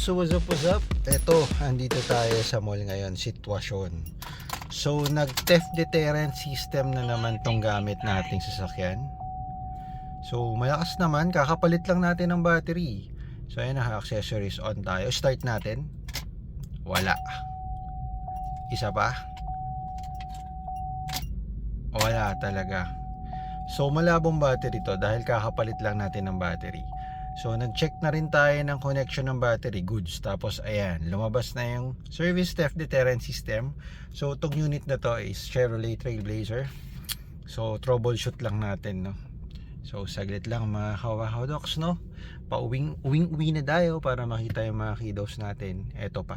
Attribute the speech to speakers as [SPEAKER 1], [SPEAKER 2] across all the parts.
[SPEAKER 1] So what's up, what's up? Eto, andito tayo sa mall ngayon, sitwasyon. So nag-theft deterrent system na naman tong gamit nating sasakyan. So malakas naman, kakapalit lang natin ng battery. So ayan na, accessories on tayo. Start natin. Wala. Isa pa. Wala talaga. So malabong battery to dahil kakapalit lang natin ng battery. So nag-check na rin tayo ng connection ng battery goods. Tapos ayan, lumabas na yung service theft deterrent system. So itong unit na to is Chevrolet Trailblazer. So troubleshoot lang natin, no. So saglit lang mga kawahadoks, no. Uwing-uwi na tayo para makita yung mga kiddos natin. Eto pa,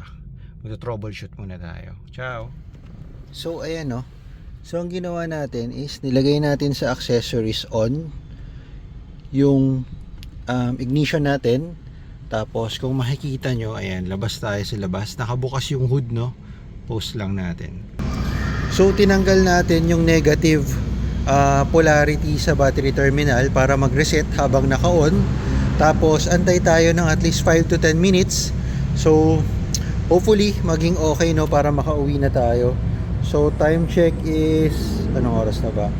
[SPEAKER 1] mag-troubleshoot muna tayo. Ciao. So ayan, no. So ang ginawa natin is nilagay natin sa accessories on yung ignition natin. Tapos kung makikita nyo, ayan, labas tayo sa labas, nakabukas yung hood, no. Post lang natin. So tinanggal natin yung negative polarity sa battery terminal para mag-reset habang naka-on. Tapos antay tayo ng at least 5 to 10 minutes. So hopefully maging okay, no, para makauwi na tayo. So time check is, anong oras na ba?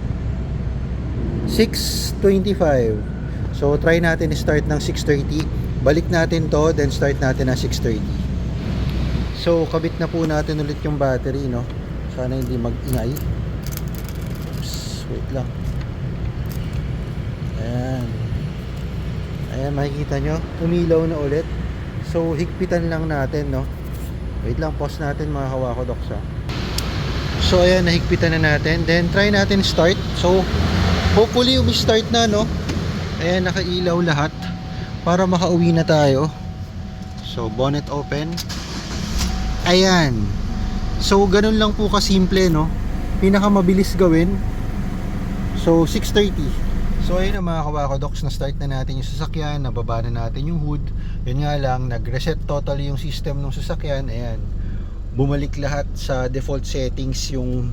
[SPEAKER 1] 6:25. So try natin start ng 6:30. Balik natin to, then start natin na 6:30. So kabit na po natin ulit yung battery, no. Sana hindi mag-ingay. Oops, wait lang. Ayan. Ayan, makikita nyo, umilaw na ulit. So higpitan lang natin, no. Wait lang, pause natin mga kawakodoks, ha. So ayan, nahigpitan na natin. Then try natin start. So hopefully umi-start na, no. Ayan, nakailaw lahat para makauwi na tayo. So bonnet open. Ayan. So ganun lang po kasimple, no. Pinakamabilis gawin. So 6:30. So ayun na mga kawakodoks, na start na natin yung sasakyan, nababa na natin yung hood. Yun nga lang, nag-reset totally yung system ng sasakyan. Ayan, bumalik lahat sa default settings yung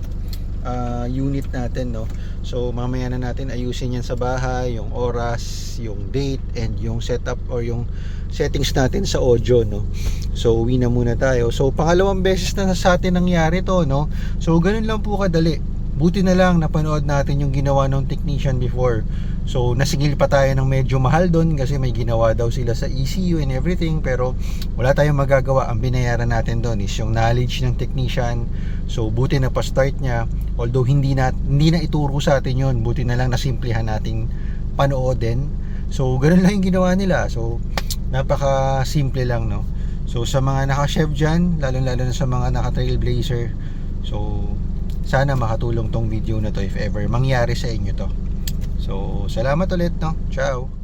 [SPEAKER 1] unit natin, no. So mamaya na natin ayusin yan sa bahay, yung oras, yung date, and yung setup or yung settings natin sa audio, no. So uwi na muna tayo. So pangalawang beses na sa atin nangyari to, no. So ganun lang po kadali. Buti na lang napanood natin yung ginawa ng technician before. So nasigil pa tayo ng medyo mahal doon kasi may ginawa daw sila sa ECU and everything, pero wala tayong magagawa. Ang binayaran natin doon is yung knowledge ng technician. So buti na pa-start niya, although hindi na ituro sa atin yun. Buti na lang nasimplihan nating panoodin. So ganun lang yung ginawa nila. So napaka simple lang, no. So sa mga naka-chef dyan, lalo na sa mga naka-trailblazer, so sana makatulong tong video na to if ever mangyari sa inyo to. So salamat ulit, no. Ciao.